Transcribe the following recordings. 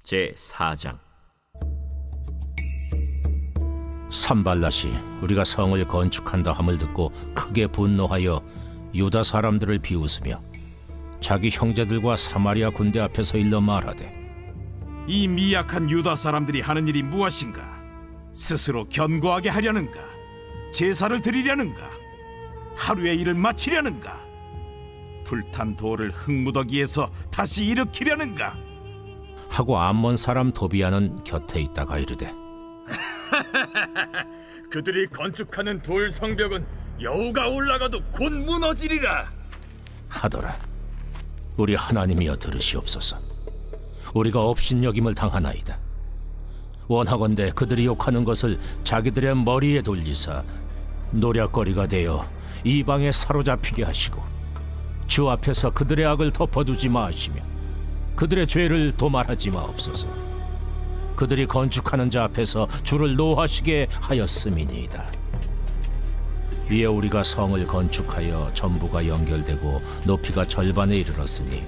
제4장. 산발랏이 우리가 성을 건축한다 함을 듣고 크게 분노하여 유다 사람들을 비웃으며 자기 형제들과 사마리아 군대 앞에서 일러 말하되, 이 미약한 유다 사람들이 하는 일이 무엇인가? 스스로 견고하게 하려는가? 제사를 드리려는가? 하루의 일을 마치려는가? 불탄 돌을 흙무더기에서 다시 일으키려는가? 하고 암몬 사람 도비아는 곁에 있다가 이르되, 그들이 건축하는 돌 성벽은 여우가 올라가도 곧 무너지리라 하더라. 우리 하나님이여 들으시옵소서. 우리가 업신여김을 당하나이다. 원하건대 그들이 욕하는 것을 자기들의 머리에 돌리사 노략거리가 되어 이방에 사로잡히게 하시고 주 앞에서 그들의 악을 덮어두지 마시며 그들의 죄를 도말하지 마옵소서. 그들이 건축하는 자 앞에서 주를 노하시게 하였음이니이다. 이에 우리가 성을 건축하여 전부가 연결되고 높이가 절반에 이르렀으니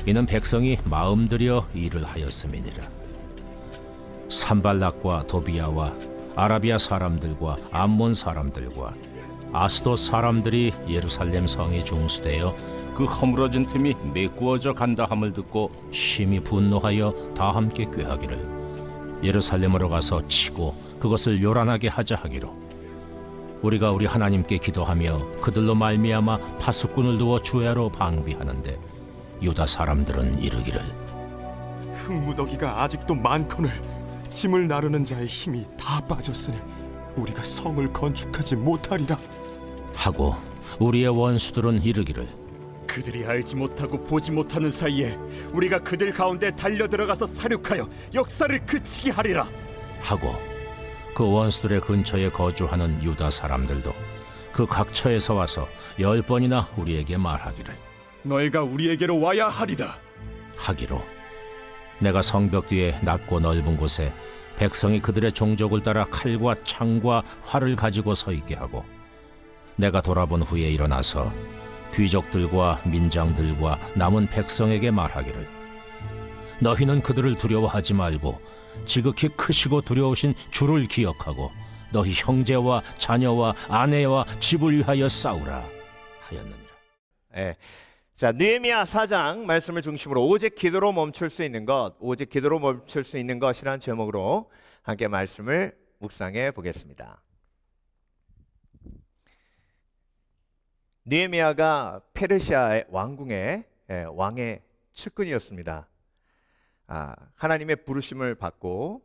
이는 백성이 마음들여 일을 하였음이니라. 산발락과 도비아와 아라비아 사람들과 암몬 사람들과 아스돗 사람들이 예루살렘 성에 중수되어 그 허물어진 틈이 메꾸어져 간다 함을 듣고 심히 분노하여 다 함께 꾀하기를 예루살렘으로 가서 치고 그것을 요란하게 하자 하기로 우리가 우리 하나님께 기도하며 그들로 말미암아 파수꾼을 두어 주야로 방비하는데 유다 사람들은 이르기를, 흙무더기가 아직도 많거늘 짐을 나르는 자의 힘이 다 빠졌으니 우리가 성을 건축하지 못하리라 하고 우리의 원수들은 이르기를, 그들이 알지 못하고 보지 못하는 사이에 우리가 그들 가운데 달려들어가서 사륙하여 역사를 그치게 하리라 하고 그 원수들의 근처에 거주하는 유다 사람들도 그 각처에서 와서 10번이나 우리에게 말하기를, 너희가 우리에게로 와야 하리라 하기로 내가 성벽 뒤에 낮고 넓은 곳에 백성이 그들의 종족을 따라 칼과 창과 활을 가지고 서 있게 하고 내가 돌아본 후에 일어나서 귀족들과 민장들과 남은 백성에게 말하기를, 너희는 그들을 두려워하지 말고 지극히 크시고 두려우신 주를 기억하고 너희 형제와 자녀와 아내와 집을 위하여 싸우라 하였느니라. 네. 자, 느헤미야 4장 말씀을 중심으로 오직 기도로 멈출 수 있는 것, 오직 기도로 멈출 수 있는 것이라는 제목으로 함께 말씀을 묵상해 보겠습니다. 느헤미야가 페르시아 왕궁의 왕의 측근이었습니다. 하나님의 부르심을 받고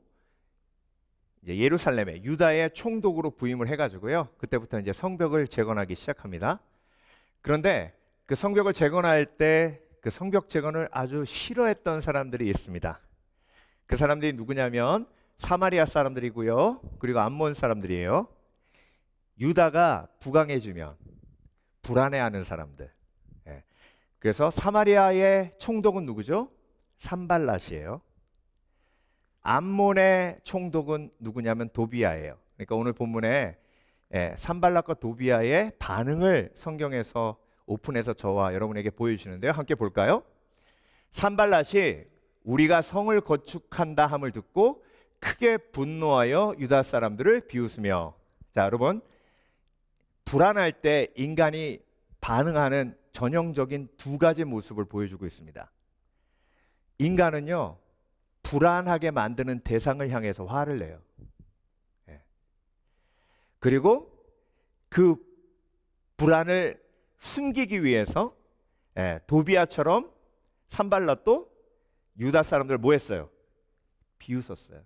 이제 예루살렘에 유다의 총독으로 부임을 해가지고요. 그때부터 이제 성벽을 재건하기 시작합니다. 그런데 그 성벽을 재건할 때 그 성벽 재건을 아주 싫어했던 사람들이 있습니다. 그 사람들이 누구냐면 사마리아 사람들이고요. 그리고 암몬 사람들이에요. 유다가 부강해지면 불안해하는 사람들. 그래서 사마리아의 총독은 누구죠? 산발랏이에요. 암몬의 총독은 누구냐면 도비아예요. 그러니까 오늘 본문에 산발랏과 도비아의 반응을 성경에서 오픈해서 저와 여러분에게 보여주시는데요. 함께 볼까요? 산발랏이 우리가 성을 건축한다 함을 듣고 크게 분노하여 유다 사람들을 비웃으며, 자 여러분, 불안할 때 인간이 반응하는 전형적인 두 가지 모습을 보여주고 있습니다. 인간은요, 불안하게 만드는 대상을 향해서 화를 내요. 그리고 그 불안을 숨기기 위해서 도비아처럼 산발랏도 유다 사람들을 뭐 했어요? 비웃었어요.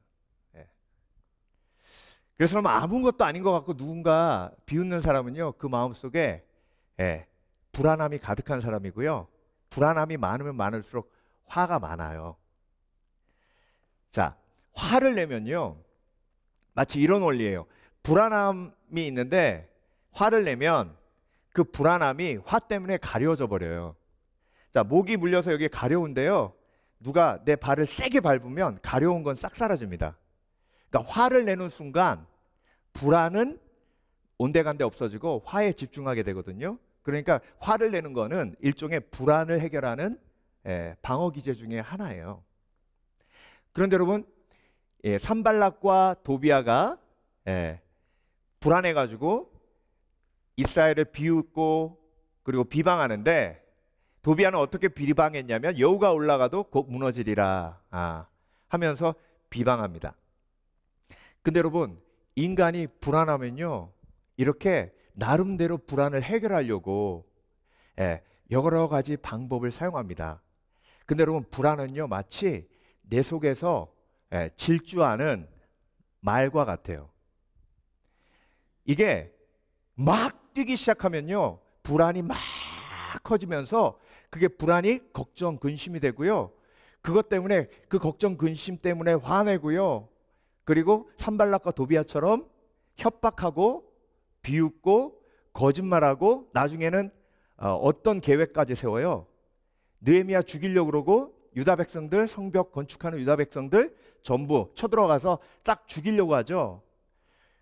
그래서 아무것도 아닌 것 같고 누군가 비웃는 사람은요, 그 마음속에 불안함이 가득한 사람이고요. 불안함이 많으면 많을수록 화가 많아요. 자, 화를 내면요, 마치 이런 원리예요. 불안함이 있는데 화를 내면 그 불안함이 화 때문에 가려져 버려요. 자, 목이 물려서 여기 가려운데요, 누가 내 발을 세게 밟으면 가려운 건 싹 사라집니다. 그러니까 화를 내는 순간 불안은 온데간데 없어지고 화에 집중하게 되거든요. 그러니까 화를 내는 거는 일종의 불안을 해결하는 방어 기제 중에 하나예요. 그런데 여러분, 산발락과 도비아가 불안해가지고 이스라엘을 비웃고 그리고 비방하는데, 도비아는 어떻게 비방했냐면 여우가 올라가도 곧 무너지리라 하면서 비방합니다. 근데 여러분, 인간이 불안하면요, 이렇게 나름대로 불안을 해결하려고 여러 가지 방법을 사용합니다. 근데 여러분, 불안은요 마치 내 속에서 질주하는 말과 같아요. 이게 막 뛰기 시작하면요, 불안이 막 커지면서 그게 불안이 걱정, 근심이 되고요. 그것 때문에, 그 걱정, 근심 때문에 화내고요. 그리고 산발락과 도비아처럼 협박하고 비웃고 거짓말하고 나중에는 어떤 계획까지 세워요. 느헤미야 죽이려고 그러고 유다 백성들, 성벽 건축하는 유다 백성들 전부 쳐들어가서 싹 죽이려고 하죠.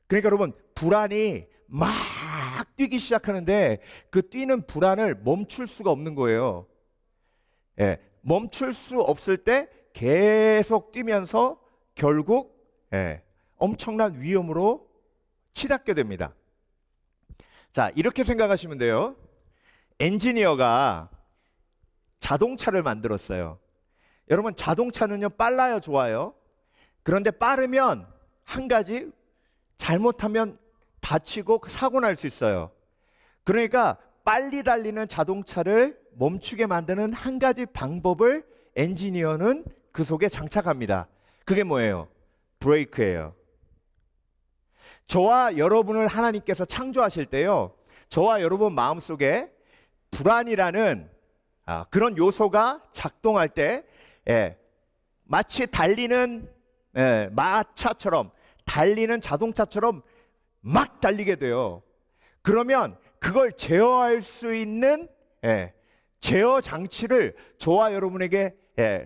그러니까 여러분, 불안이 막 뛰기 시작하는데 그 뛰는 불안을 멈출 수가 없는 거예요. 멈출 수 없을 때 계속 뛰면서 결국 엄청난 위험으로 치닫게 됩니다. 자, 이렇게 생각하시면 돼요. 엔지니어가 자동차를 만들었어요. 여러분, 자동차는요 빨라요, 좋아요? 그런데 빠르면 한 가지, 잘못하면 다치고 사고 날 수 있어요. 그러니까 빨리 달리는 자동차를 멈추게 만드는 한 가지 방법을 엔지니어는 그 속에 장착합니다. 그게 뭐예요? 브레이크예요. 저와 여러분을 하나님께서 창조하실 때요, 저와 여러분 마음속에 불안이라는 그런 요소가 작동할 때 마치 달리는 마차처럼, 달리는 자동차처럼 막 달리게 돼요. 그러면 그걸 제어할 수 있는 제어 장치를 저와 여러분에게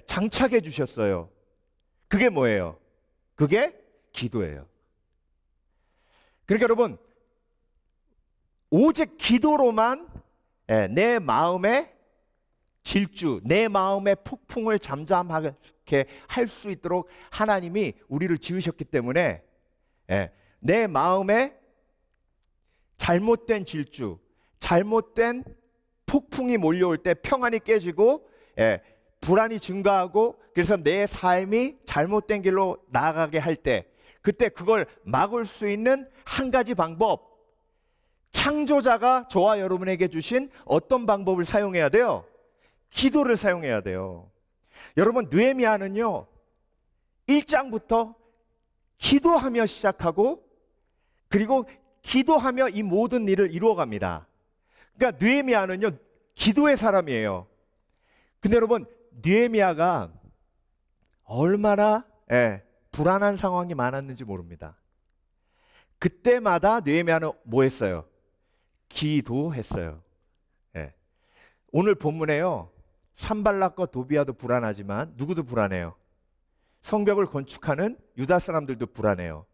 장착해 주셨어요. 그게 뭐예요? 그게 기도예요. 그러니까 여러분, 오직 기도로만 내 마음의 질주, 내 마음의 폭풍을 잠잠하게 할 수 있도록 하나님이 우리를 지으셨기 때문에 내 마음에 잘못된 질주, 잘못된 폭풍이 몰려올 때 평안이 깨지고 불안이 증가하고, 그래서 내 삶이 잘못된 길로 나아가게 할 때, 그때 그걸 막을 수 있는 한 가지 방법, 창조자가 저와 여러분에게 주신 어떤 방법을 사용해야 돼요? 기도를 사용해야 돼요. 여러분, 느헤미야는요 1장부터 기도하며 시작하고, 그리고 기도하며 이 모든 일을 이루어갑니다. 그러니까 느헤미야는요 기도의 사람이에요. 근데 여러분, 느헤미야가 얼마나 불안한 상황이 많았는지 모릅니다. 그때마다 느헤미야는 뭐 했어요? 기도했어요. 오늘 본문에요, 산발락과 도비아도 불안하지만 누구도 불안해요? 성벽을 건축하는 유다 사람들도 불안해요.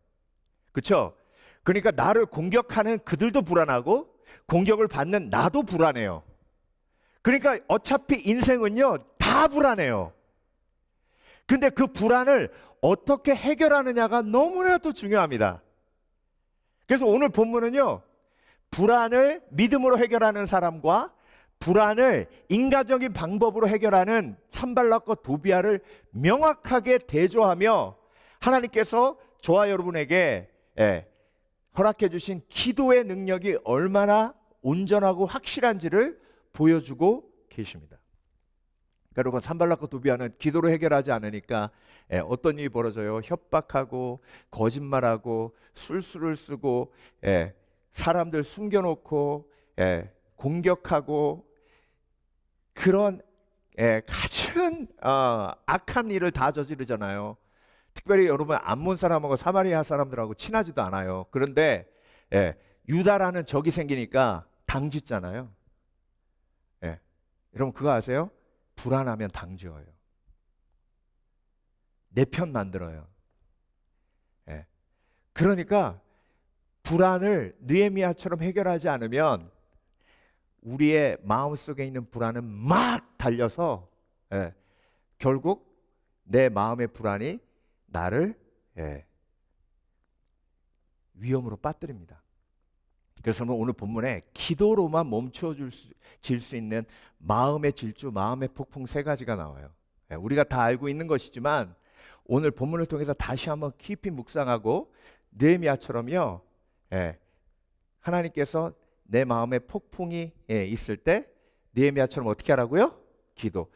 그렇죠? 그러니까 나를 공격하는 그들도 불안하고 공격을 받는 나도 불안해요. 그러니까 어차피 인생은요 다 불안해요. 근데 그 불안을 어떻게 해결하느냐가 너무나도 중요합니다. 그래서 오늘 본문은요, 불안을 믿음으로 해결하는 사람과 불안을 인간적인 방법으로 해결하는 산발락과 도비아를 명확하게 대조하며 하나님께서 저와 여러분에게 허락해 주신 기도의 능력이 얼마나 온전하고 확실한지를 보여주고 계십니다. 여러분, 산발락과 도비아는 기도로 해결하지 않으니까 어떤 일이 벌어져요? 협박하고 거짓말하고 술수를 쓰고 사람들 숨겨놓고 공격하고 그런 가진 악한 일을 다 저지르잖아요. 특별히 여러분, 암몬 사람하고 사마리아 사람들하고 친하지도 않아요. 그런데 유다라는 적이 생기니까 당짓잖아요. 여러분, 그거 아세요? 불안하면 당지어요. 내 편 만들어요. 그러니까 불안을 느헤미야처럼 해결하지 않으면 우리의 마음속에 있는 불안은 막 달려서 결국 내 마음의 불안이 나를 위험으로 빠뜨립니다. 그래서 오늘 본문에 기도로만 멈춰질 수 있는 마음의 질주, 마음의 폭풍 세 가지가 나와요. 우리가 다 알고 있는 것이지만 오늘 본문을 통해서 다시 한번 깊이 묵상하고 느헤미야처럼요, 하나님께서 내 마음에 폭풍이 있을 때 느헤미야처럼 어떻게 하라고요? 기도.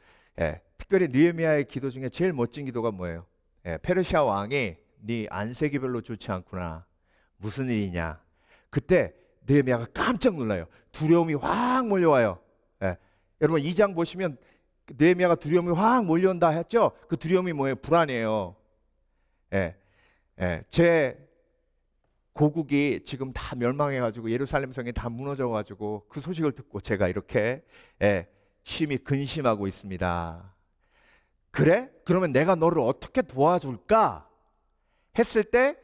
특별히 느헤미야의 기도 중에 제일 멋진 기도가 뭐예요? 페르시아 왕이 네 안색이 별로 좋지 않구나. 무슨 일이냐? 그때 느헤미야가 깜짝 놀라요. 두려움이 확 몰려와요. 여러분 2장 보시면 느헤미야가 두려움이 확 몰려온다 했죠? 그 두려움이 뭐예요? 불안이에요. 제 고국이 지금 다 멸망해가지고 예루살렘 성이 다 무너져가지고 그 소식을 듣고 제가 이렇게 심히 근심하고 있습니다. 그래? 그러면 내가 너를 어떻게 도와줄까? 했을 때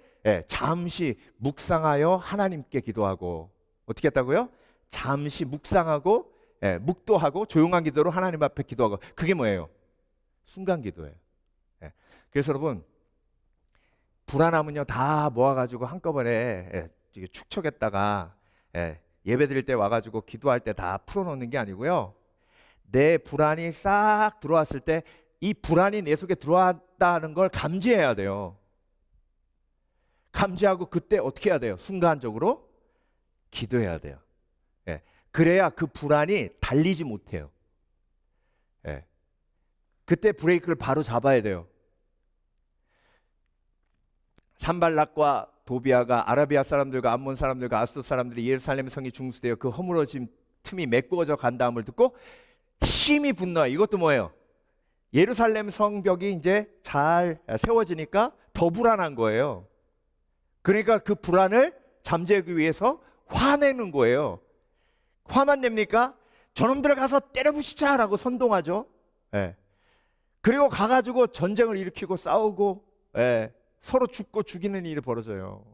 잠시 묵상하여 하나님께 기도하고, 어떻게 했다고요? 잠시 묵상하고 묵도하고 조용한 기도로 하나님 앞에 기도하고. 그게 뭐예요? 순간 기도예요. 그래서 여러분 불안함은요 다 모아가지고 한꺼번에 축적했다가 예배 드릴 때 와가지고 기도할 때 다 풀어놓는 게 아니고요, 내 불안이 싹 들어왔을 때 이 불안이 내 속에 들어왔다는 걸 감지해야 돼요. 감지하고 그때 어떻게 해야 돼요? 순간적으로 기도해야 돼요. 그래야 그 불안이 달리지 못해요. 그때 브레이크를 바로 잡아야 돼요. 산발락과 도비아가 아라비아 사람들과 암몬 사람들과 아스돗 사람들이 예루살렘 성이 중수되어 그 허물어진 틈이 메꾸어져 간다음을 듣고 심히 분노해. 이것도 뭐예요? 예루살렘 성벽이 이제 잘 세워지니까 더 불안한 거예요. 그러니까 그 불안을 잠재우기 위해서 화내는 거예요. 화만 냅니까? 저놈들을 가서 때려부시자라고 선동하죠. 그리고 가가지고 전쟁을 일으키고 싸우고 서로 죽고 죽이는 일이 벌어져요.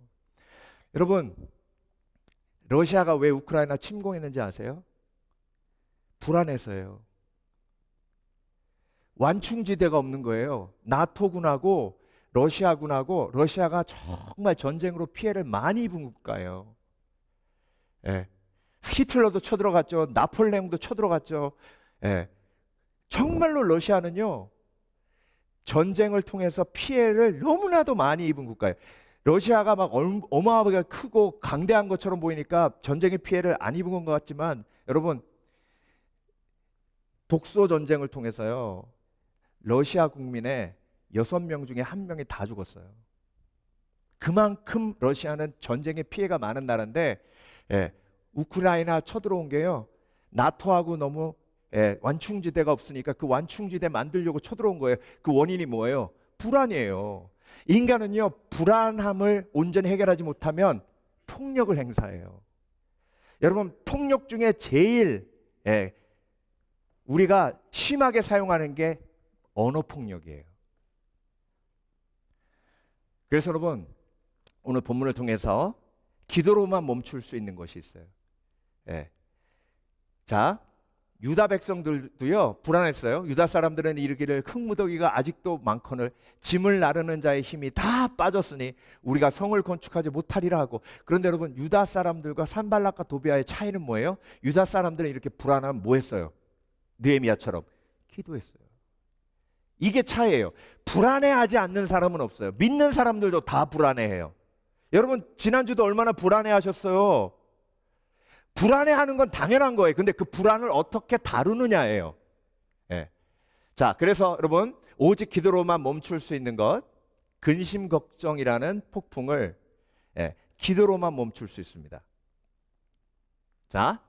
여러분 러시아가 왜 우크라이나 침공했는지 아세요? 불안해서예요. 완충지대가 없는 거예요. 나토군하고 러시아군하고, 러시아가 정말 전쟁으로 피해를 많이 입은 국가예요. 히틀러도 쳐들어갔죠. 나폴레옹도 쳐들어갔죠. 정말로 러시아는요 전쟁을 통해서 피해를 너무나도 많이 입은 국가예요. 러시아가 막 어마어마하게 크고 강대한 것처럼 보이니까 전쟁의 피해를 안 입은 것 같지만, 여러분 독소 전쟁을 통해서요 러시아 국민의 6명 중에 1명이 다 죽었어요. 그만큼 러시아는 전쟁의 피해가 많은 나라인데, 우크라이나 쳐들어온 게요 나토하고 너무 완충지대가 없으니까 그 완충지대 만들려고 쳐들어온 거예요. 그 원인이 뭐예요? 불안이에요. 인간은요 불안함을 온전히 해결하지 못하면 폭력을 행사해요. 여러분 폭력 중에 제일 우리가 심하게 사용하는 게 언어폭력이에요. 그래서 여러분 오늘 본문을 통해서 기도로만 멈출 수 있는 것이 있어요. 자, 유다 백성들도요 불안했어요. 유다 사람들은 이르기를 흙무더기가 아직도 많거늘 짐을 나르는 자의 힘이 다 빠졌으니 우리가 성을 건축하지 못하리라 하고. 그런데 여러분 유다 사람들과 산발락과 도비아의 차이는 뭐예요? 유다 사람들은 이렇게 불안하면 뭐 했어요? 느헤미야처럼 기도했어요. 이게 차이예요. 불안해하지 않는 사람은 없어요. 믿는 사람들도 다 불안해해요. 여러분 지난주도 얼마나 불안해하셨어요? 불안해하는 건 당연한 거예요. 근데 그 불안을 어떻게 다루느냐예요. 자, 그래서 여러분 오직 기도로만 멈출 수 있는 것, 근심 걱정이라는 폭풍을 기도로만 멈출 수 있습니다. 자,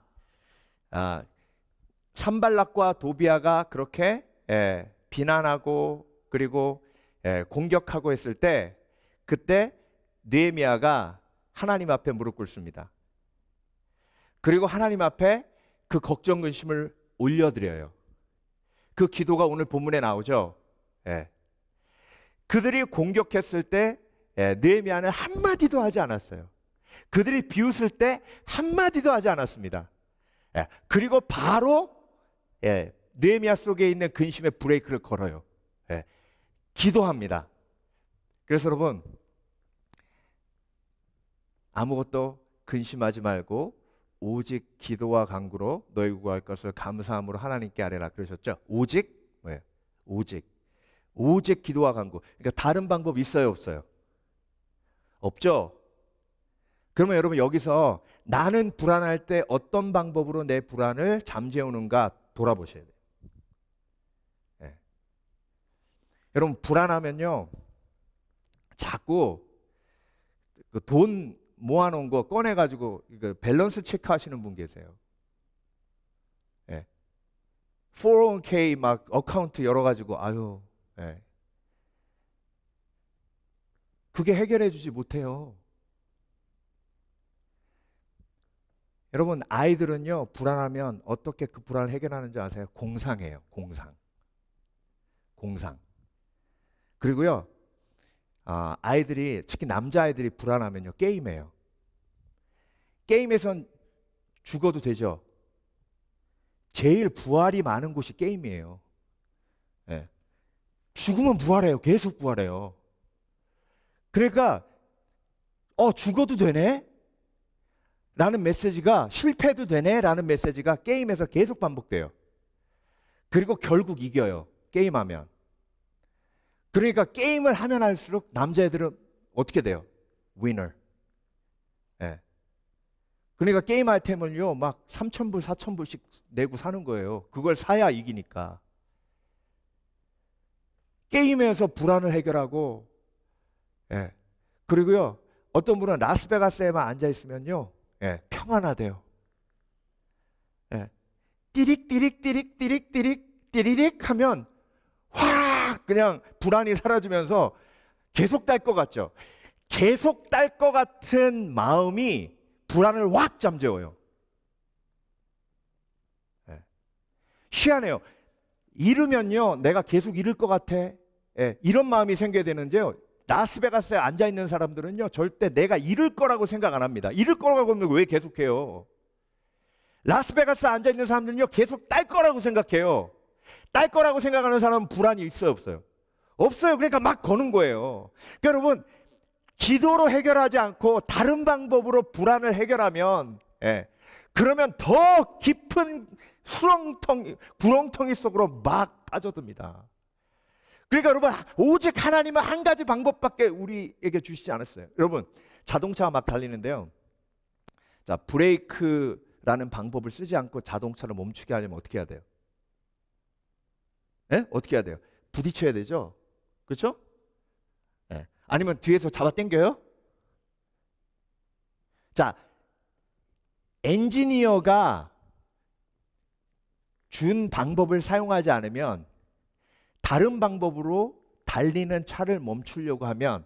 산발락과 도비아가 그렇게 비난하고 그리고 공격하고 했을 때, 그때 느헤미야가 하나님 앞에 무릎 꿇습니다. 그리고 하나님 앞에 그 걱정 근심을 올려드려요. 그 기도가 오늘 본문에 나오죠. 그들이 공격했을 때 느헤미야는 한마디도 하지 않았어요. 그들이 비웃을 때 한마디도 하지 않았습니다. 그리고 바로 느헤미야 속에 있는 근심의 브레이크를 걸어요. 기도합니다. 그래서 여러분, 아무것도 근심하지 말고 오직 기도와 간구로 너희 구할 것을 감사함으로 하나님께 아뢰라 그러셨죠. 오직 뭐예요? 오직 기도와 간구. 그러니까 다른 방법 있어요, 없어요? 없죠. 그러면 여러분, 여기서 나는 불안할 때 어떤 방법으로 내 불안을 잠재우는가 돌아보셔야 돼요. 네. 여러분, 불안하면요, 자꾸 그 돈 모아놓은 거 꺼내가지고 밸런스 체크하시는 분 계세요. 네. 401k 막 어카운트 열어가지고 아유, 네. 그게 해결해주지 못해요. 여러분, 아이들은요, 불안하면 어떻게 그 불안을 해결하는지 아세요? 공상해요. 공상. 그리고요, 아이들이, 특히 남자아이들이 불안하면요, 게임해요. 게임에선 죽어도 되죠. 제일 부활이 많은 곳이 게임이에요. 네. 죽으면 부활해요. 계속 부활해요. 그러니까 죽어도 되네? 라는 메시지가, 실패해도 되네? 라는 메시지가 게임에서 계속 반복돼요. 그리고 결국 이겨요. 게임하면. 그러니까 게임을 하면 할수록 남자애들은 어떻게 돼요? 위너. 네. 그러니까 게임 아이템을요, 막 3,000불, 4,000불씩 내고 사는 거예요. 그걸 사야 이기니까. 게임에서 불안을 해결하고, 예. 그리고요, 어떤 분은 라스베가스에만 앉아 있으면요, 예, 평안하대요. 예. 띠릭 하면 확 그냥 불안이 사라지면서 계속 딸 것 같죠. 계속 딸 것 같은 마음이 불안을 확 잠재워요. 예. 희한해요. 잃으면요, 내가 계속 잃을 것 같아. 예. 이런 마음이 생겨야 되는데요, 라스베가스에 앉아있는 사람들은요, 절대 내가 잃을 거라고 생각 안 합니다. 잃을 거라고 하면 왜 계속해요? 라스베가스에 앉아있는 사람들은요, 계속 딸 거라고 생각해요. 딸 거라고 생각하는 사람은 불안이 있어요, 없어요? 없어요. 그러니까 막 거는 거예요. 그러니까 여러분, 기도로 해결하지 않고 다른 방법으로 불안을 해결하면, 예, 그러면 더 깊은 구렁텅이 속으로 막 빠져듭니다. 그러니까 여러분, 오직 하나님은 한 가지 방법밖에 우리에게 주시지 않았어요. 여러분, 자동차가 막 달리는데요, 자, 브레이크라는 방법을 쓰지 않고 자동차를 멈추게 하려면 어떻게 해야 돼요? 예? 어떻게 해야 돼요? 부딪혀야 되죠? 그렇죠? 예. 아니면 뒤에서 잡아 당겨요? 자, 엔지니어가 준 방법을 사용하지 않으면, 다른 방법으로 달리는 차를 멈추려고 하면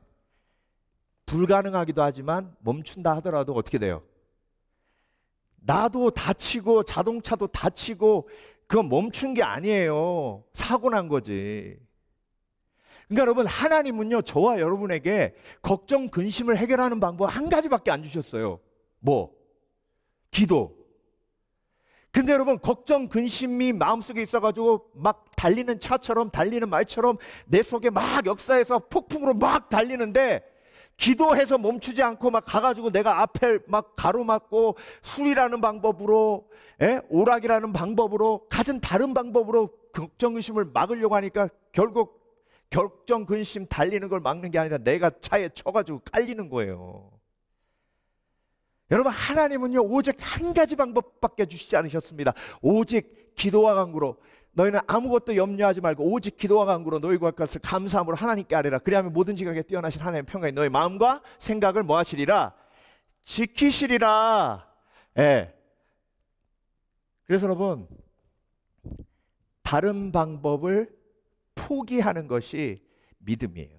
불가능하기도 하지만, 멈춘다 하더라도 어떻게 돼요? 나도 다치고 자동차도 다치고, 그건 멈춘 게 아니에요. 사고 난 거지. 그러니까 여러분, 하나님은요, 저와 여러분에게 걱정, 근심을 해결하는 방법 한 가지밖에 안 주셨어요. 뭐? 기도. 근데 여러분, 걱정, 근심이 마음속에 있어가지고 막 달리는 차처럼, 달리는 말처럼 내 속에 막 역사해서 폭풍으로 막 달리는데, 기도해서 멈추지 않고 막 가가지고 내가 앞에 막 가로막고 술이라는 방법으로, 예? 오락이라는 방법으로, 가진 다른 방법으로 걱정, 근심을 막으려고 하니까 결국 걱정, 근심 달리는 걸 막는 게 아니라 내가 차에 쳐가지고 깔리는 거예요. 여러분, 하나님은요, 오직 한 가지 방법밖에 주시지 않으셨습니다. 오직 기도와 간구로. 너희는 아무것도 염려하지 말고 오직 기도와 간구로 너희 구할 것을 감사함으로 하나님께 아뢰라. 그리하면 모든 지각에 뛰어나신 하나님의 평강이 너희 마음과 생각을 뭐 하시리라? 지키시리라. 예. 그래서 여러분, 다른 방법을 포기하는 것이 믿음이에요.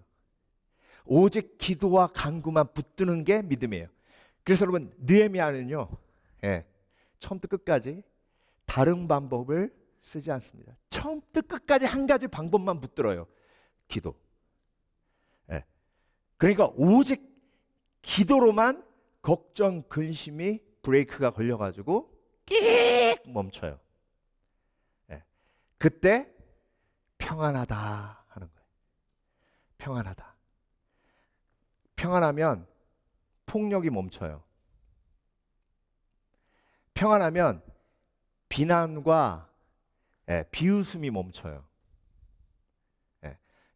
오직 기도와 간구만 붙드는 게 믿음이에요. 그래서 여러분, 느헤미야는요, 예, 처음부터 끝까지 다른 방법을 쓰지 않습니다. 처음부터 끝까지 한 가지 방법만 붙들어요. 기도. 예. 그러니까 오직 기도로만 걱정, 근심이 브레이크가 걸려가지고 끽 멈춰요. 예. 그때 평안하다 하는 거예요. 평안하다. 평안하면 폭력이 멈춰요. 평안하면 비난과 비웃음이 멈춰요.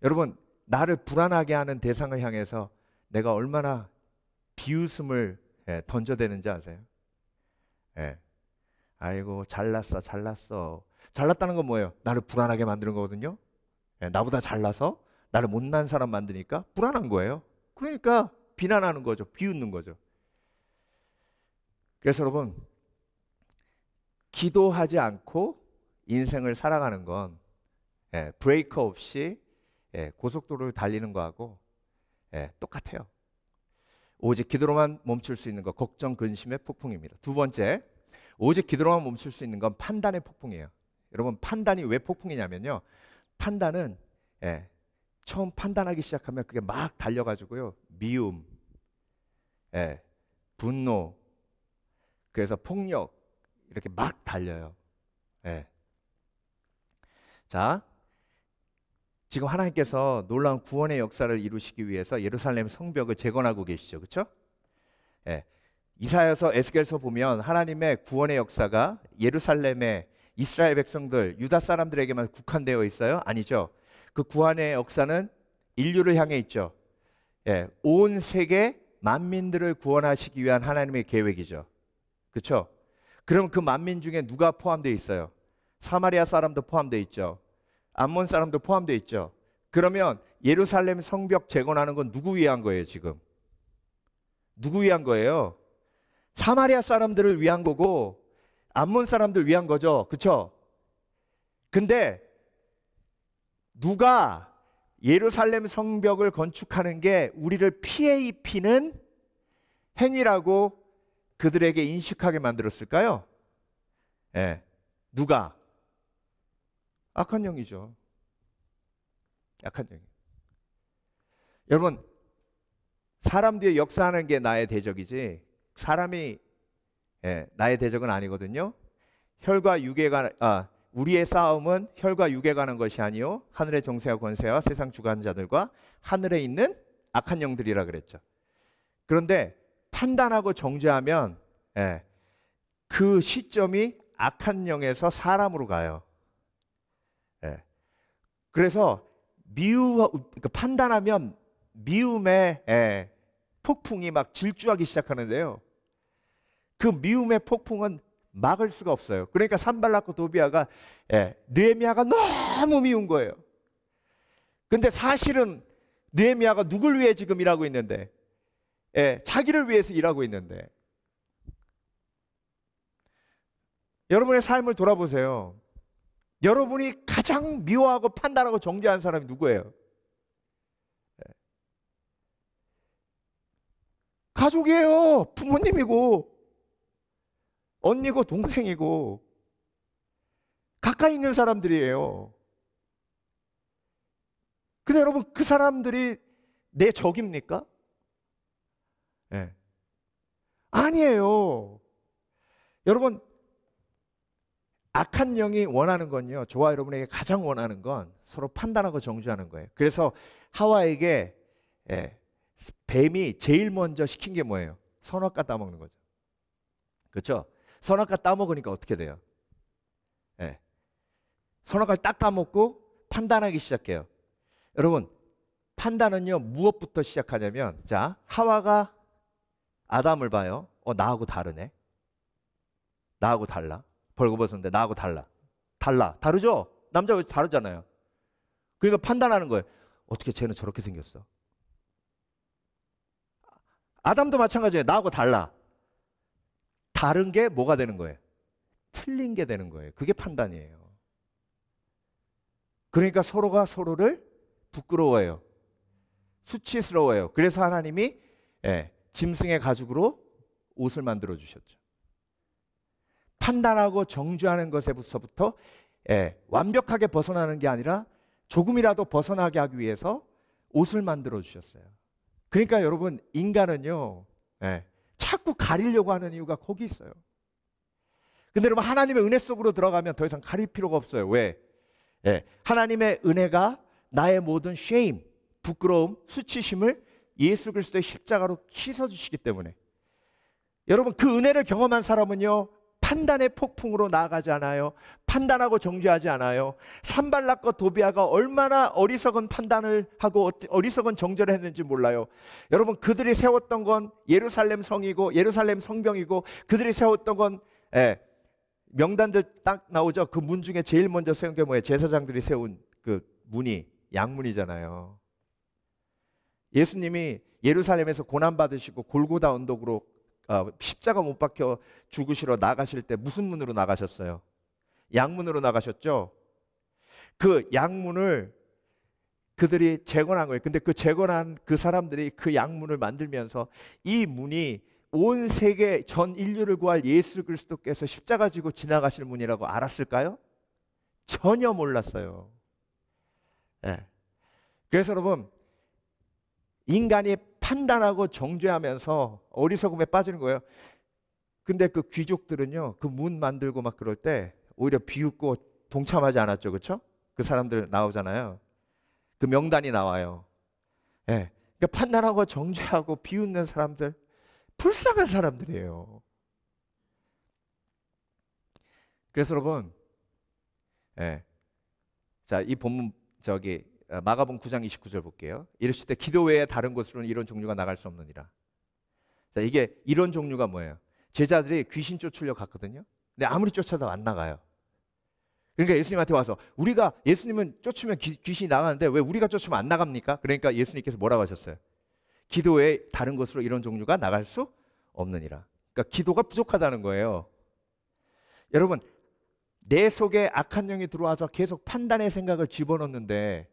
여러분, 나를 불안하게 하는 대상을 향해서 내가 얼마나 비웃음을 던져대는지 아세요? 아이고 잘났어 잘났어. 잘났다는 건 뭐예요? 나를 불안하게 만드는 거거든요. 나보다 잘나서 나를 못난 사람 만드니까 불안한 거예요. 그러니까 비난하는 거죠. 비웃는 거죠. 그래서 여러분, 기도하지 않고 인생을 살아가는 건 브레이크 없이 고속도로를 달리는 거하고 똑같아요. 오직 기도로만 멈출 수 있는 것, 걱정, 근심의 폭풍입니다. 두 번째, 오직 기도로만 멈출 수 있는 건 판단의 폭풍이에요. 여러분, 판단이 왜 폭풍이냐면요, 판단은 처음 판단하기 시작하면 그게 막 달려가지고요, 미움, 분노, 그래서 폭력, 이렇게 막 달려요. 자, 지금 하나님께서 놀라운 구원의 역사를 이루시기 위해서 예루살렘 성벽을 재건하고 계시죠, 그렇죠? 이사야서, 에스겔서 보면 하나님의 구원의 역사가 예루살렘의 이스라엘 백성들, 유다 사람들에게만 국한되어 있어요? 아니죠. 그 구원의 역사는 인류를 향해 있죠. 온 세계 만민들을 구원하시기 위한 하나님의 계획이죠. 그렇죠? 그럼 그 만민 중에 누가 포함되어 있어요? 사마리아 사람도 포함되어 있죠. 암몬 사람도 포함되어 있죠. 그러면 예루살렘 성벽 재건하는 건 누구 위한 거예요, 지금? 누구 위한 거예요? 사마리아 사람들을 위한 거고 암몬 사람들 위한 거죠. 그렇죠? 근데 누가 예루살렘 성벽을 건축하는 게 우리를 피해 입히는 행위라고 그들에게 인식하게 만들었을까요? 누가? 악한 영이죠. 악한 영. 여러분, 사람 뒤에 역사하는 게 나의 대적이지 사람이 나의 대적은 아니거든요. 우리의 싸움은 혈과 육에 관한 것이 아니요 하늘의 정세와 권세와 세상 주관자들과 하늘에 있는 악한 영들이라 그랬죠. 그런데 판단하고 정죄하면 그 시점이 악한 영에서 사람으로 가요. 그래서 판단하면 미움의 폭풍이 막 질주하기 시작하는데요. 그 미움의 폭풍은 막을 수가 없어요. 그러니까 산발락과 도비아가 느헤미야가 너무 미운 거예요. 근데 사실은 느헤미야가 누굴 위해 지금 일하고 있는데, 자기를 위해서 일하고 있는데, 여러분의 삶을 돌아보세요. 여러분이 가장 미워하고 판단하고 정죄한 사람이 누구예요? 가족이에요. 부모님이고 언니고 동생이고 가까이 있는 사람들이에요. 근데 여러분, 그 사람들이 내 적입니까? 아니에요. 여러분, 악한 영이 원하는 건요, 저와 여러분에게 가장 원하는 건 서로 판단하고 정죄하는 거예요. 그래서 하와에게 뱀이 제일 먼저 시킨 게 뭐예요? 선악과 따먹는 거죠. 그렇죠? 선악과 따먹으니까 어떻게 돼요? 선악과를 딱 따먹고 판단하기 시작해요. 여러분, 판단은요 무엇부터 시작하냐면, 자, 하와가 아담을 봐요. 나하고 다르네. 나하고 달라. 벌거벗었는데 나하고 달라. 다르죠? 남자 여자 다르잖아요. 그러니까 판단하는 거예요. 어떻게 쟤는 저렇게 생겼어? 아담도 마찬가지예요. 나하고 달라. 다른 게 뭐가 되는 거예요? 틀린 게 되는 거예요. 그게 판단이에요. 그러니까 서로가 서로를 부끄러워해요. 수치스러워해요. 그래서 하나님이 짐승의 가죽으로 옷을 만들어 주셨죠. 판단하고 정죄하는 것에서부터 완벽하게 벗어나는 게 아니라 조금이라도 벗어나게 하기 위해서 옷을 만들어 주셨어요. 그러니까 여러분, 인간은요 자꾸 가리려고 하는 이유가 거기 있어요. 근데 여러분, 하나님의 은혜 속으로 들어가면 더 이상 가릴 필요가 없어요. 왜? 하나님의 은혜가 나의 모든 shame, 부끄러움, 수치심을 예수 그리스도의 십자가로 씻어주시기 때문에. 여러분, 그 은혜를 경험한 사람은요, 판단의 폭풍으로 나아가지 않아요. 판단하고 정죄하지 않아요. 산발락과 도비아가 얼마나 어리석은 판단을 하고 어리석은 정죄를 했는지 몰라요. 여러분, 그들이 세웠던 건 예루살렘 성이고 예루살렘 성벽이고, 그들이 세웠던 건 명단들 딱 나오죠. 그 문 중에 제일 먼저 세운 게 뭐예요? 제사장들이 세운 그 문이 양문이잖아요. 예수님이 예루살렘에서 고난받으시고 골고다 언덕으로 십자가 못 박혀 죽으시러 나가실 때 무슨 문으로 나가셨어요? 양문으로 나가셨죠? 그 양문을 그들이 재건한 거예요. 근데 그 재건한 그 사람들이 그 양문을 만들면서 이 문이 온 세계 전 인류를 구할 예수 그리스도께서 십자가 지고 지나가실 문이라고 알았을까요? 전혀 몰랐어요. 네. 그래서 여러분, 인간이 판단하고 정죄하면서 어리석음에 빠지는 거예요. 근데 그 귀족들은요, 그 문 만들고 막 그럴 때 오히려 비웃고 동참하지 않았죠. 그렇죠? 그 사람들 나오잖아요. 그 명단이 나와요. 예. 그러니까 판단하고 정죄하고 비웃는 사람들, 불쌍한 사람들이에요. 그래서 여러분, 자, 이 본문 마가복음 9장 29절 볼게요. 이르실 때 기도 외에 다른 곳으로는 이런 종류가 나갈 수 없느니라. 자, 이게 이런 종류가 뭐예요? 제자들이 귀신 쫓으려 갔거든요. 근데 아무리 쫓아도 안 나가요. 그러니까 예수님한테 와서, 우리가 예수님은 쫓으면 귀신이 나가는데 왜 우리가 쫓으면 안 나갑니까? 그러니까 예수님께서 뭐라고 하셨어요? 기도 외에 다른 곳으로 이런 종류가 나갈 수 없느니라. 그러니까 기도가 부족하다는 거예요. 여러분, 내 속에 악한 영이 들어와서 계속 판단의 생각을 집어넣는데,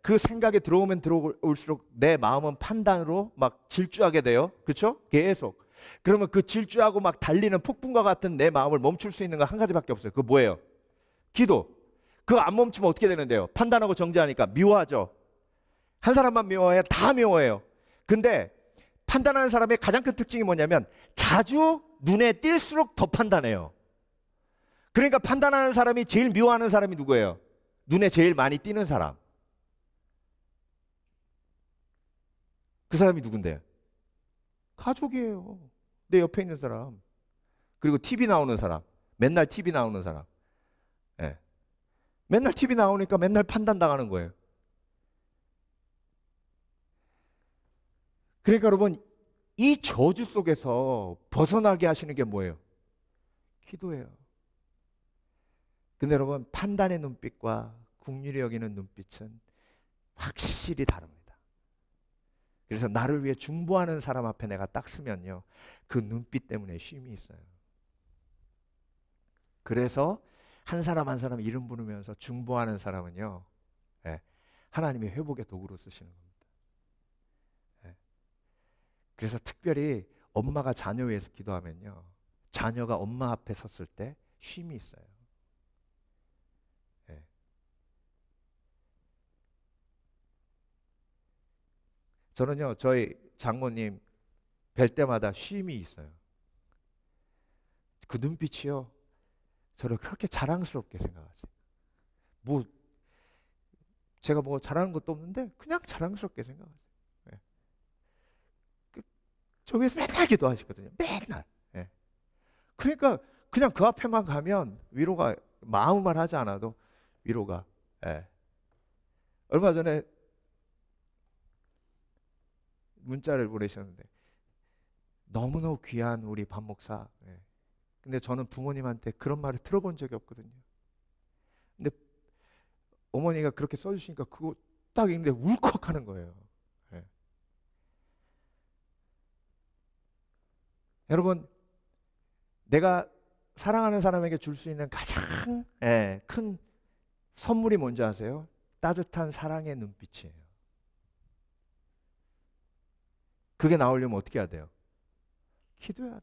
그 생각이 들어오면 들어올수록 내 마음은 판단으로 막 질주하게 돼요. 그렇죠? 계속. 그러면 그 질주하고 막 달리는 폭풍과 같은 내 마음을 멈출 수 있는 건 한 가지밖에 없어요. 그거 뭐예요? 기도. 그거 안 멈추면 어떻게 되는데요? 판단하고 정죄하니까 미워하죠. 한 사람만 미워해요? 다 미워해요. 근데 판단하는 사람의 가장 큰 특징이 뭐냐면 자주 눈에 띌수록 더 판단해요. 그러니까 판단하는 사람이 제일 미워하는 사람이 누구예요? 눈에 제일 많이 띄는 사람. 그 사람이 누군데요? 가족이에요. 내 옆에 있는 사람. 그리고 TV 나오는 사람. 맨날 TV 나오는 사람. 맨날 TV 나오니까 맨날 판단당하는 거예요. 그러니까 여러분, 이 저주 속에서 벗어나게 하시는 게 뭐예요? 기도예요. 근데 여러분, 판단의 눈빛과 긍휼히 여기는 눈빛은 확실히 다릅니다. 그래서 나를 위해 중보하는 사람 앞에 내가 딱 서면요, 그 눈빛 때문에 쉼이 있어요. 그래서 한 사람 한 사람 이름 부르면서 중보하는 사람은요, 하나님이 회복의 도구로 쓰시는 겁니다. 그래서 특별히 엄마가 자녀 위해서 기도하면요, 자녀가 엄마 앞에 섰을 때 쉼이 있어요. 저는요, 저희 장모님 뵐 때마다 쉼이 있어요. 그 눈빛이요, 저를 그렇게 자랑스럽게 생각하지. 제가 뭐 잘하는 것도 없는데 그냥 자랑스럽게 생각하지. 저 위에서 맨날 기도하시거든요. 맨날. 그러니까 그냥 그 앞에만 가면 위로가, 마음만 하지 않아도 위로가. 얼마 전에 문자를 보내셨는데, 너무너무 귀한 우리 반 목사. 근데 저는 부모님한테 그런 말을 들어본 적이 없거든요. 근데 어머니가 그렇게 써주시니까 그거 딱 읽는데 울컥하는 거예요. 여러분, 내가 사랑하는 사람에게 줄 수 있는 가장 큰 선물이 뭔지 아세요? 따뜻한 사랑의 눈빛이에요. 그게 나오려면 어떻게 해야 돼요? 기도해야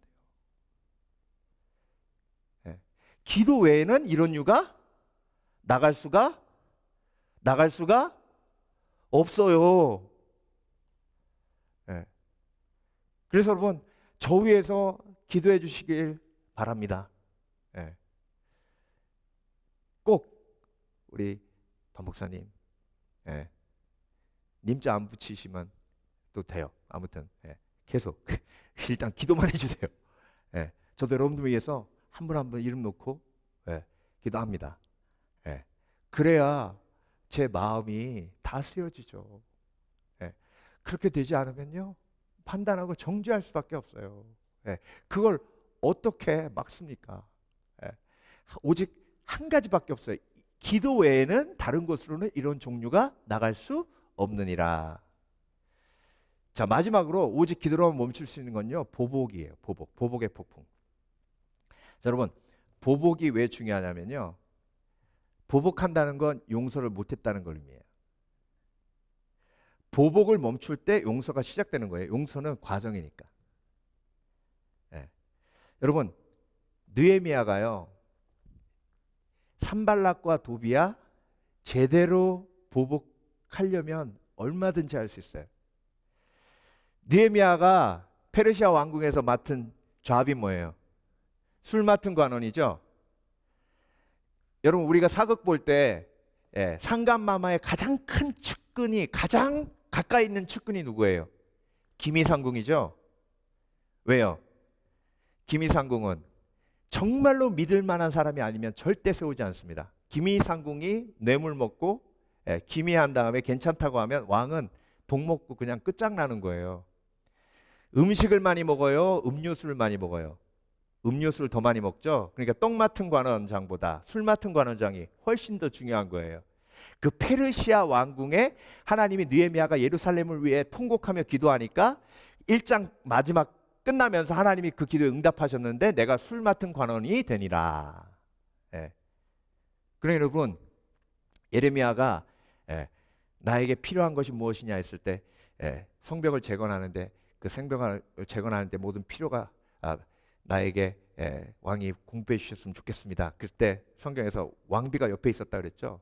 돼요. 기도 외에는 이런 유가 나갈 수가 없어요. 그래서 여러분, 저 위해서 기도해 주시길 바랍니다. 꼭 우리 반 목사님, 님자 안 붙이시면 돼요. 아무튼 계속 일단 기도만 해주세요. 저도 여러분들 위해서 한 분 한 분 이름 놓고 기도합니다. 그래야 제 마음이 다스려지죠. 그렇게 되지 않으면요, 판단하고 정죄할 수밖에 없어요. 그걸 어떻게 막습니까? 오직 한 가지밖에 없어요. 기도 외에는 다른 곳으로는 이런 종류가 나갈 수 없느니라. 자, 마지막으로 오직 기도로만 멈출 수 있는 건요, 보복이에요. 보복의 폭풍. 자, 여러분, 보복이 왜 중요하냐면요, 보복한다는 건 용서를 못했다는 걸 의미해요. 보복을 멈출 때 용서가 시작되는 거예요. 용서는 과정이니까. 여러분, 느헤미야가요, 산발락과 도비야 제대로 보복하려면 얼마든지 할 수 있어요. 느헤미야가 페르시아 왕궁에서 맡은 잡이 뭐예요? 술 맡은 관원이죠. 여러분, 우리가 사극 볼 때 상간마마의 가장 큰 측근이, 가장 가까이 있는 측근이 누구예요? 기미상궁이죠. 왜요? 기미상궁은 정말로 믿을 만한 사람이 아니면 절대 세우지 않습니다. 기미상궁이 뇌물 먹고 기미한 다음에 괜찮다고 하면 왕은 독 먹고 그냥 끝장나는 거예요. 음식을 많이 먹어요? 음료수를 많이 먹어요? 음료수를 더 많이 먹죠. 그러니까 떡 맡은 관원장보다 술 맡은 관원장이 훨씬 더 중요한 거예요. 그 페르시아 왕궁에 하나님이 느헤미야가 예루살렘을 위해 통곡하며 기도하니까 1장 마지막 끝나면서 하나님이 그 기도에 응답하셨는데 내가 술 맡은 관원이 되니라. 그러니 여러분, 예레미야가 나에게 필요한 것이 무엇이냐 했을 때 성벽을 재건하는데, 그 성벽을 재건하는데 모든 필요가 나에게 왕이 공부해 주셨으면 좋겠습니다. 그때 성경에서 왕비가 옆에 있었다 그랬죠.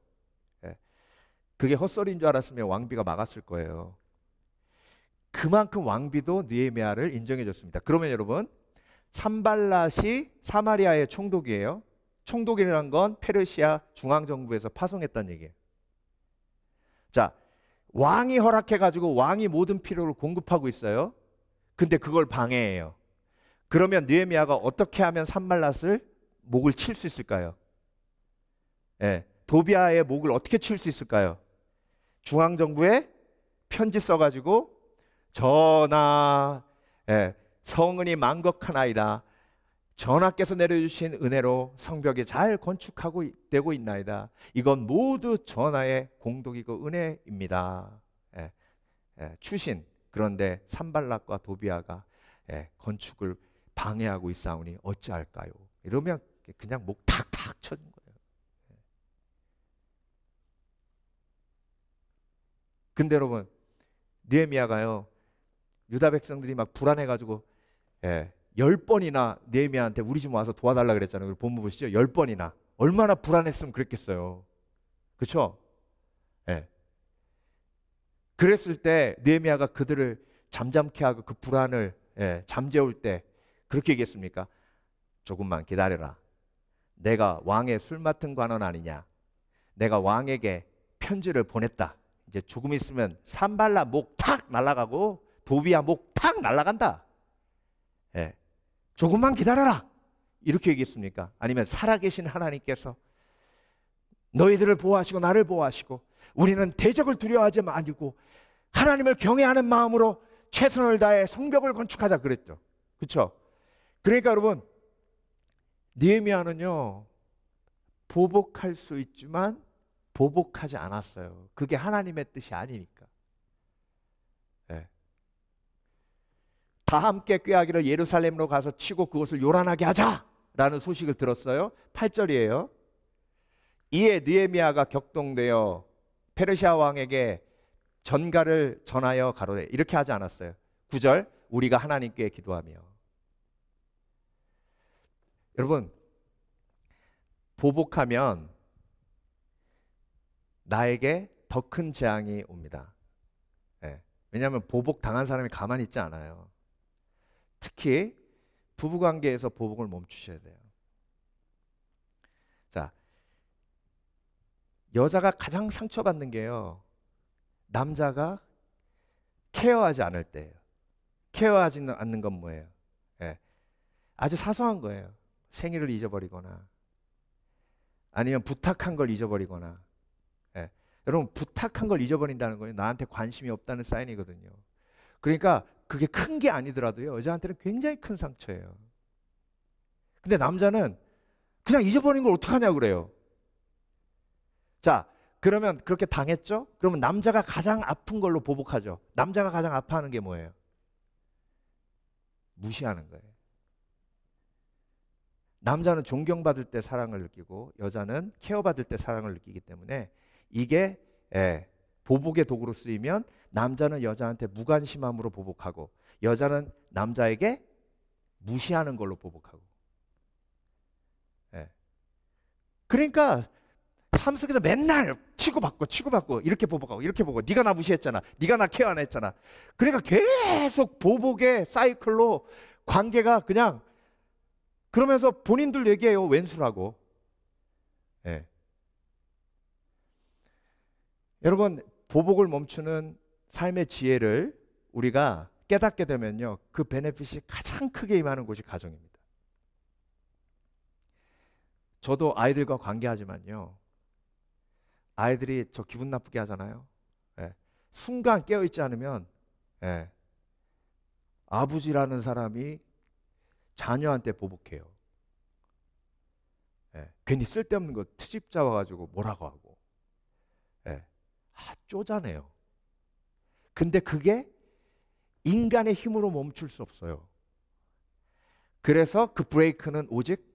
그게 헛소리인 줄 알았으면 왕비가 막았을 거예요. 그만큼 왕비도 느헤미야를 인정해 줬습니다. 그러면 여러분, 산발랏이 사마리아의 총독이에요. 총독이라는 건 페르시아 중앙정부에서 파송했다는 얘기예요. 자, 왕이 허락해 가지고 왕이 모든 필요를 공급하고 있어요. 근데 그걸 방해해요. 그러면 느헤미야가 어떻게 하면 산발랏을 목을 칠 수 있을까요? 도비아의 목을 어떻게 칠 수 있을까요? 중앙정부에 편지 써가지고, 전하, 성은이 만곡하나이다. 전하께서 내려주신 은혜로 성벽이 잘 건축하고 되고 있나이다. 이건 모두 전하의 공덕이고 은혜입니다. 추신. 그런데 산발락과 도비아가 건축을 방해하고 있사오니 어찌할까요? 이러면 그냥 목 탁탁 쳐준 거예요. 근데 여러분, 느헤미야가요, 유다 백성들이 막 불안해가지고 10번이나 느헤미야한테 우리 좀 와서 도와달라 그랬잖아요. 본문 보시죠. 10번이나. 얼마나 불안했으면 그랬겠어요. 그렇죠? 그랬을 때 느헤미야가 그들을 잠잠케 하고 그 불안을 잠재울 때 그렇게 얘기했습니까? 조금만 기다려라. 내가 왕의 술 맡은 관원 아니냐. 내가 왕에게 편지를 보냈다. 이제 조금 있으면 산발라 목 탁 날아가고 도비야 목 탁 날아간다. 조금만 기다려라. 이렇게 얘기했습니까? 아니면 살아계신 하나님께서 너희들을 보호하시고 나를 보호하시고 우리는 대적을 두려워하지 말고 하나님을 경외하는 마음으로 최선을 다해 성벽을 건축하자 그랬죠. 그렇죠? 그러니까 여러분, 느헤미야는요, 보복할 수 있지만 보복하지 않았어요. 그게 하나님의 뜻이 아니니까. 다 함께 꾀하기를 예루살렘으로 가서 치고 그것을 요란하게 하자라는 소식을 들었어요. 8절이에요. 이에 느헤미야가 격동되어 페르시아 왕에게 전가를 전하여 가로되. 이렇게 하지 않았어요. 9절, 우리가 하나님께 기도하며. 여러분, 보복하면 나에게 더 큰 재앙이 옵니다. 왜냐하면 보복 당한 사람이 가만히 있지 않아요. 특히 부부관계에서 보복을 멈추셔야 돼요. 자, 여자가 가장 상처받는 게요, 남자가 케어하지 않을 때예요. 케어하지 않는 건 뭐예요? 예. 아주 사소한 거예요. 생일을 잊어버리거나 아니면 부탁한 걸 잊어버리거나. 예. 여러분, 부탁한 걸 잊어버린다는 거예요. 나한테 관심이 없다는 사인이거든요. 그러니까 그게 큰 게 아니더라도요, 여자한테는 굉장히 큰 상처예요. 근데 남자는 그냥 잊어버린 걸 어떡하냐고 그래요. 자, 그러면 그렇게 당했죠? 그러면 남자가 가장 아픈 걸로 보복하죠. 남자가 가장 아파하는 게 뭐예요? 무시하는 거예요. 남자는 존경받을 때 사랑을 느끼고 여자는 케어받을 때 사랑을 느끼기 때문에 이게 보복의 도구로 쓰이면 남자는 여자한테 무관심함으로 보복하고 여자는 남자에게 무시하는 걸로 보복하고. 그러니까 삶 속에서 맨날 치고받고 이렇게 보복하고 이렇게 보고, 네가 나 무시했잖아, 네가 나 케어 안 했잖아. 그러니까 계속 보복의 사이클로 관계가 그냥, 그러면서 본인들 얘기해요, 왼수라고. 여러분, 보복을 멈추는 삶의 지혜를 우리가 깨닫게 되면요, 그 베네핏이 가장 크게 임하는 곳이 가정입니다. 저도 아이들과 관계하지만요, 아이들이 저 기분 나쁘게 하잖아요. 순간 깨어있지 않으면 아버지라는 사람이 자녀한테 보복해요. 괜히 쓸데없는 거 트집 잡아가지고 뭐라고 하고. 쪼잔해요. 근데 그게 인간의 힘으로 멈출 수 없어요. 그래서 그 브레이크는 오직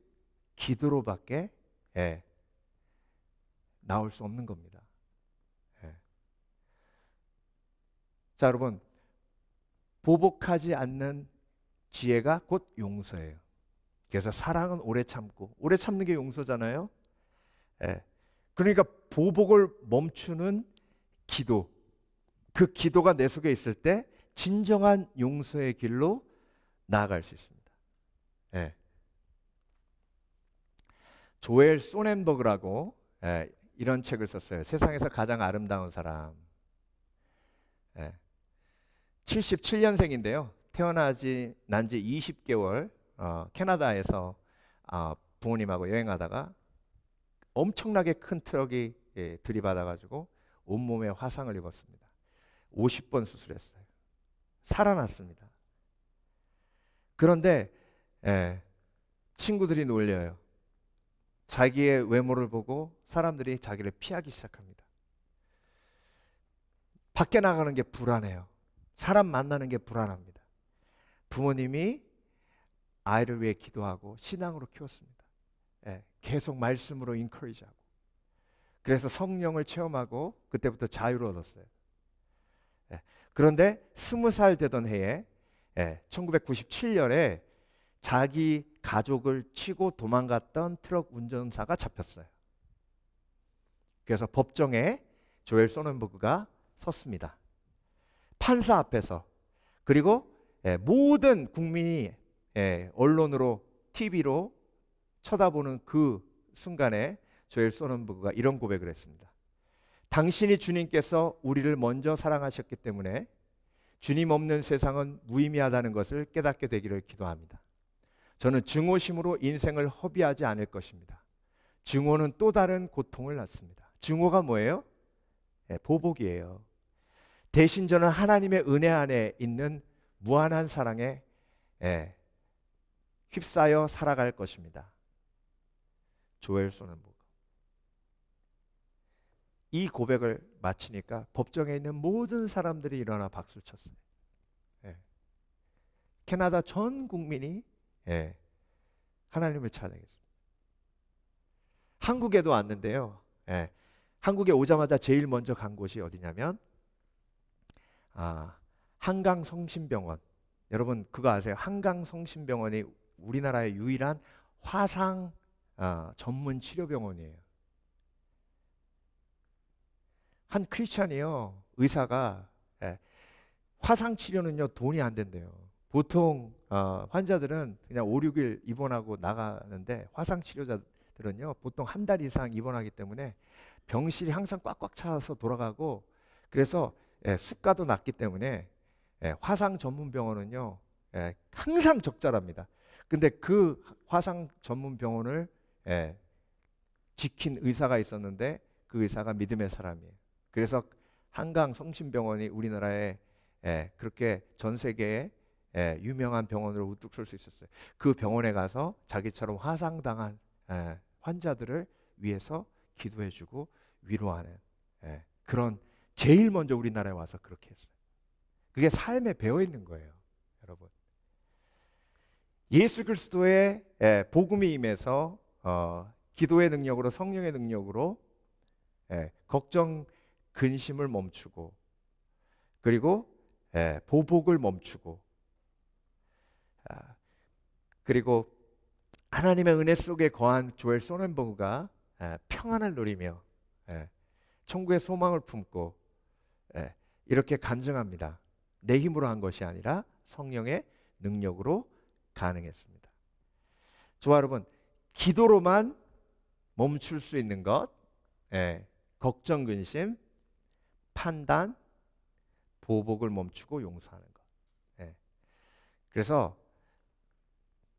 기도로밖에 나올 수 없는 겁니다. 자, 여러분, 보복하지 않는 지혜가 곧 용서예요. 그래서 사랑은 오래 참고, 오래 참는 게 용서잖아요. 그러니까 보복을 멈추는 기도, 그 기도가 내 속에 있을 때 진정한 용서의 길로 나아갈 수 있습니다. 조엘 소넨버그라고 이런 책을 썼어요. 세상에서 가장 아름다운 사람. 77년생인데요. 난지 20개월 캐나다에서 부모님하고 여행하다가 엄청나게 큰 트럭이 들이받아가지고 온몸에 화상을 입었습니다. 50번 수술했어요. 살아났습니다. 그런데 친구들이 놀려요. 자기의 외모를 보고 사람들이 자기를 피하기 시작합니다. 밖에 나가는 게 불안해요. 사람 만나는 게 불안합니다. 부모님이 아이를 위해 기도하고 신앙으로 키웠습니다. 계속 말씀으로 인커리지하고. 그래서 성령을 체험하고 그때부터 자유를 얻었어요. 그런데 20살 되던 해에 1997년에 자기 가족을 치고 도망갔던 트럭 운전사가 잡혔어요. 그래서 법정에 조엘 소넨버그가 섰습니다. 판사 앞에서. 그리고 모든 국민이 언론으로, TV로 쳐다보는 그 순간에 조엘 소넨버그가 이런 고백을 했습니다. 당신이 주님께서 우리를 먼저 사랑하셨기 때문에 주님 없는 세상은 무의미하다는 것을 깨닫게 되기를 기도합니다. 저는 증오심으로 인생을 허비하지 않을 것입니다. 증오는 또 다른 고통을 낳습니다. 증오가 뭐예요? 보복이에요. 대신 저는 하나님의 은혜 안에 있는 무한한 사랑에 휩싸여 살아갈 것입니다. 조엘 소넨버그. 이 고백을 마치니까 법정에 있는 모든 사람들이 일어나 박수를 쳤어요. 캐나다 전 국민이 하나님을 찬양했습니다. 한국에도 왔는데요. 한국에 오자마자 제일 먼저 간 곳이 어디냐면 한강성심병원. 여러분 그거 아세요? 한강성심병원이 우리나라의 유일한 화상 전문 치료병원이에요. 한 크리스찬이요, 의사가 화상 치료는요 돈이 안 된대요. 보통 환자들은 그냥 5, 6일 입원하고 나가는데 화상 치료자들은요 보통 한 달 이상 입원하기 때문에 병실이 항상 꽉꽉 차서 돌아가고, 그래서 수가도 낮기 때문에 화상 전문 병원은요, 항상 적자랍니다. 근데 그 화상 전문 병원을 지킨 의사가 있었는데 그 의사가 믿음의 사람이에요. 그래서 한강 성심병원이 우리나라에 그렇게 전 세계에 유명한 병원으로 우뚝 설 수 있었어요. 그 병원에 가서 자기처럼 화상당한 환자들을 위해서 기도해주고 위로하는 그런, 제일 먼저 우리나라에 와서 그렇게 했어요. 그게 삶에 배어 있는 거예요, 여러분. 예수 그리스도의 복음이 임해서 기도의 능력으로, 성령의 능력으로 걱정, 근심을 멈추고, 그리고 보복을 멈추고, 그리고 하나님의 은혜 속에 거한 조엘 소넨버그가 평안을 누리며 천국의 소망을 품고 이렇게 간증합니다. 내 힘으로 한 것이 아니라 성령의 능력으로 가능했습니다. 저와 여러분, 기도로만 멈출 수 있는 것, 걱정, 근심, 판단, 보복을 멈추고 용서하는 것. 그래서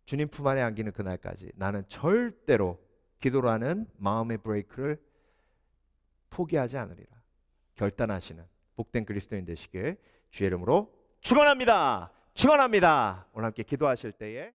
주님 품 안에 안기는 그날까지 나는 절대로 기도로 하는 마음의 브레이크를 포기하지 않으리라 결단하시는 복된 그리스도인 되시길 주의 이름으로 축원합니다. 축원합니다. 오늘 함께 기도하실 때에